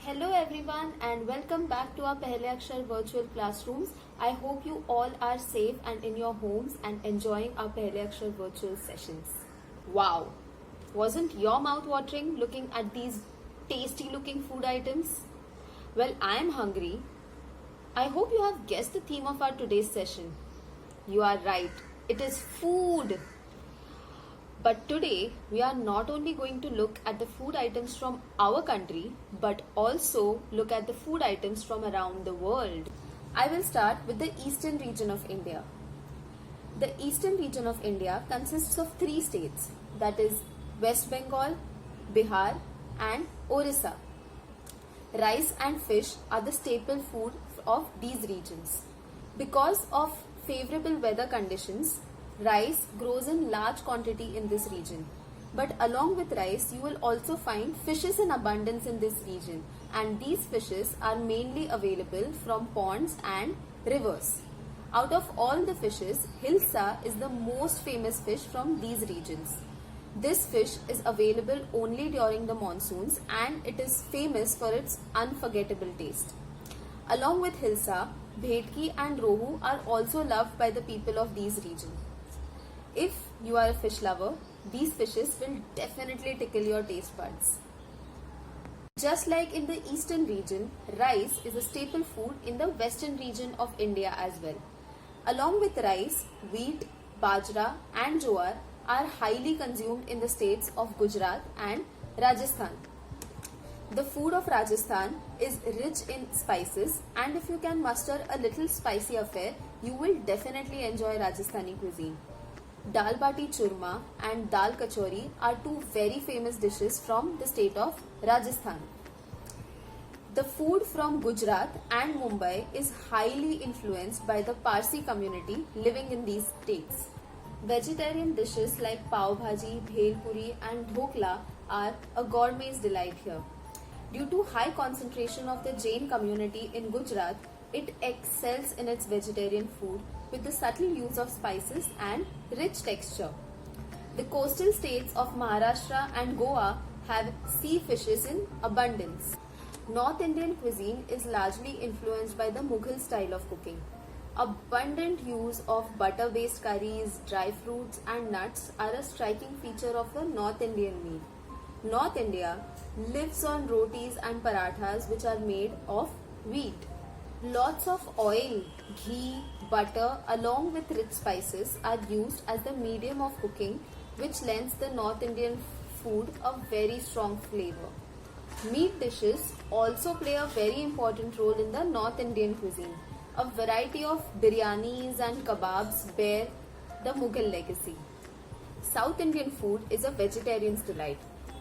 Hello everyone and welcome back to our Pehle Akshar virtual classrooms. I hope you all are safe and in your homes and enjoying our Pehle Akshar virtual sessions. Wow! Wasn't your mouth watering looking at these tasty looking food items? Well, I am hungry. I hope you have guessed the theme of our today's session. You are right. It is food. But today, we are not only going to look at the food items from our country, but also look at the food items from around the world. I will start with the eastern region of India. The eastern region of India consists of three states, that is West Bengal, Bihar and Orissa. Rice and fish are the staple food of these regions. Because of favorable weather conditions, rice grows in large quantity in this region. But along with rice, you will also find fishes in abundance in this region, and these fishes are mainly available from ponds and rivers. Out of all the fishes, Hilsa is the most famous fish from these regions. This fish is available only during the monsoons and it is famous for its unforgettable taste. Along with Hilsa, Bhetki and Rohu are also loved by the people of these regions. If you are a fish lover, these fishes will definitely tickle your taste buds. Just like in the eastern region, rice is a staple food in the western region of India as well. Along with rice, wheat, bajra and jowar are highly consumed in the states of Gujarat and Rajasthan. The food of Rajasthan is rich in spices, and if you can muster a little spicy affair, you will definitely enjoy Rajasthani cuisine. Dal bati churma and dal kachori are two very famous dishes from the state of Rajasthan. The food from Gujarat and Mumbai is highly influenced by the Parsi community living in these states. Vegetarian dishes like pav bhaji, bhel puri and dhokla are a gourmet's delight here. Due to high concentration of the Jain community in Gujarat, it excels in its vegetarian food with the subtle use of spices and rich texture. The coastal states of Maharashtra and Goa have sea fishes in abundance. North Indian cuisine is largely influenced by the Mughal style of cooking. Abundant use of butter-based curries, dry fruits and nuts are a striking feature of the North Indian meal. North India lives on rotis and parathas which are made of wheat. Lots of oil, ghee, butter along with rich spices are used as the medium of cooking, which lends the North Indian food a very strong flavor. Meat dishes also play a very important role in the North Indian cuisine. A variety of biryanis and kebabs bear the Mughal legacy. South Indian food is a vegetarian's delight.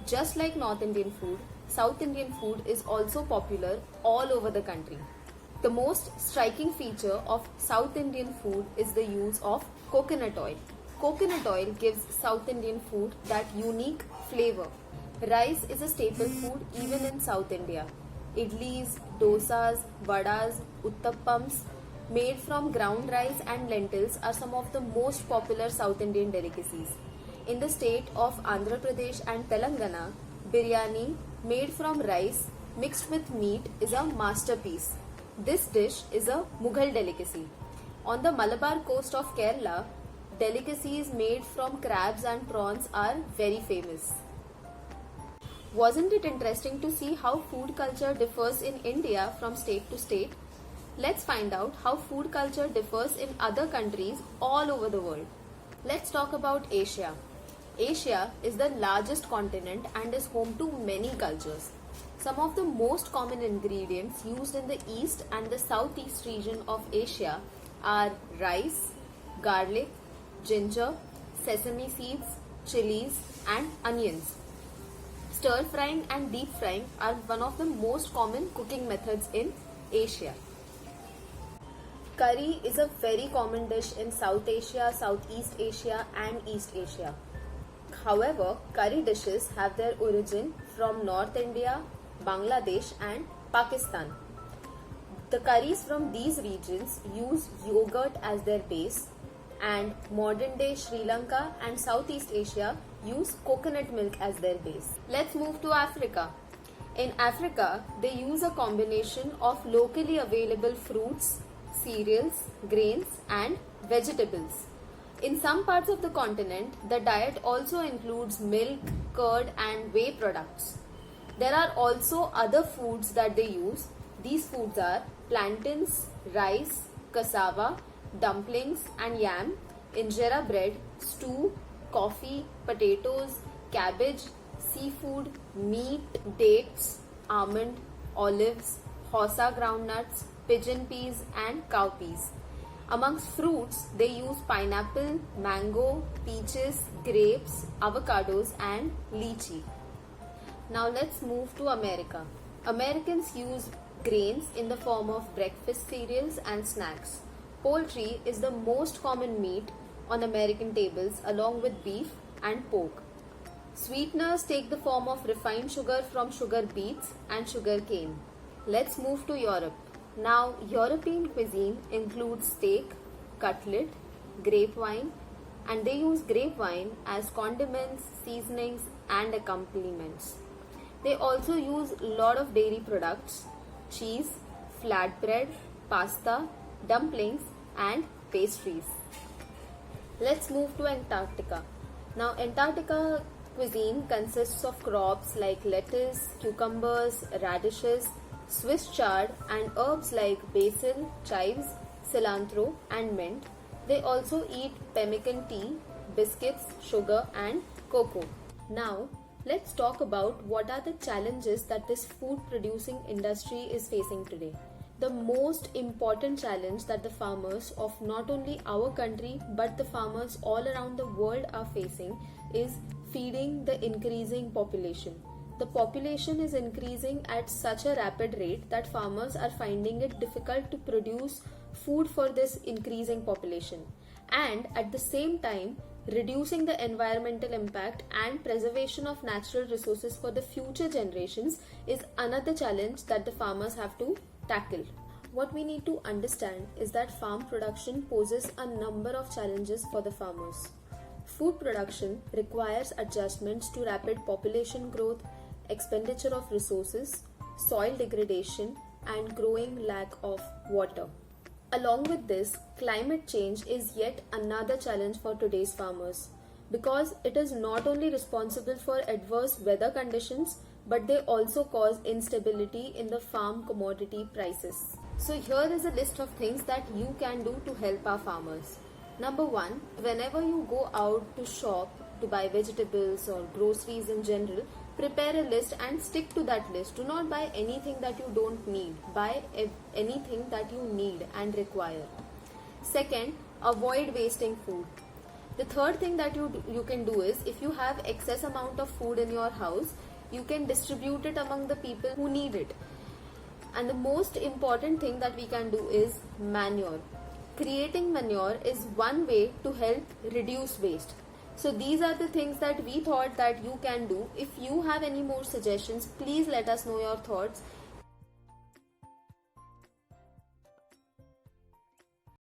Just like North Indian food, South Indian food is also popular all over the country. The most striking feature of South Indian food is the use of coconut oil. Coconut oil gives South Indian food that unique flavor. Rice is a staple food even in South India. Idlis, dosas, vadas, uttappams made from ground rice and lentils are some of the most popular South Indian delicacies. In the state of Andhra Pradesh and Telangana, biryani made from rice mixed with meat is a masterpiece. This dish is a Mughal delicacy. On the Malabar coast of Kerala, delicacies made from crabs and prawns are very famous. Wasn't it interesting to see how food culture differs in India from state to state? Let's find out how food culture differs in other countries all over the world. Let's talk about Asia. Asia is the largest continent and is home to many cultures. Some of the most common ingredients used in the east and the southeast region of Asia are rice, garlic, ginger, sesame seeds, chilies and onions. Stir frying and deep frying are one of the most common cooking methods in Asia. Curry is a very common dish in South Asia, Southeast Asia and East Asia. However, curry dishes have their origin from North India, Bangladesh and Pakistan. The curries from these regions use yogurt as their base, and modern day Sri Lanka and Southeast Asia use coconut milk as their base. Let's move to Africa. In Africa, they use a combination of locally available fruits, cereals, grains, and vegetables. In some parts of the continent, the diet also includes milk, curd, and whey products. There are also other foods that they use. These foods are plantains, rice, cassava, dumplings, and yam, injera bread, stew, coffee, potatoes, cabbage, seafood, meat, dates, almond, olives, hosa groundnuts, pigeon peas, and cow peas. Amongst fruits, they use pineapple, mango, peaches, grapes, avocados, and lychee. Now let's move to America. Americans use grains in the form of breakfast cereals and snacks. Poultry is the most common meat on American tables along with beef and pork. Sweeteners take the form of refined sugar from sugar beets and sugar cane. Let's move to Europe. Now, European cuisine includes steak, cutlet, grape wine, and they use grape wine as condiments, seasonings, and accompaniments. They also use a lot of dairy products, cheese, flatbread, pasta, dumplings, and pastries. Let's move to Antarctica. Now, Antarctica cuisine consists of crops like lettuce, cucumbers, radishes, Swiss chard, and herbs like basil, chives, cilantro, and mint. They also eat pemmican tea, biscuits, sugar, and cocoa. Now, let's talk about what are the challenges that this food producing industry is facing today. The most important challenge that the farmers of not only our country but the farmers all around the world are facing is feeding the increasing population. The population is increasing at such a rapid rate that farmers are finding it difficult to produce food for this increasing population. And at the same time, reducing the environmental impact and preservation of natural resources for the future generations is another challenge that the farmers have to tackle. What we need to understand is that farm production poses a number of challenges for the farmers. Food production requires adjustments to rapid population growth, expenditure of resources, soil degradation, and growing lack of water. Along with this, climate change is yet another challenge for today's farmers because it is not only responsible for adverse weather conditions but they also cause instability in the farm commodity prices. So here is a list of things that you can do to help our farmers. Number 1, whenever you go out to shop to buy vegetables or groceries in general, prepare a list and stick to that list. Do not buy anything that you don't need. Buy anything that you need and require. Second, avoid wasting food. The third thing that you can do is if you have excess amount of food in your house, you can distribute it among the people who need it. And the most important thing that we can do is manure. Creating manure is one way to help reduce waste. So these are the things that we thought that you can do. If you have any more suggestions, please let us know your thoughts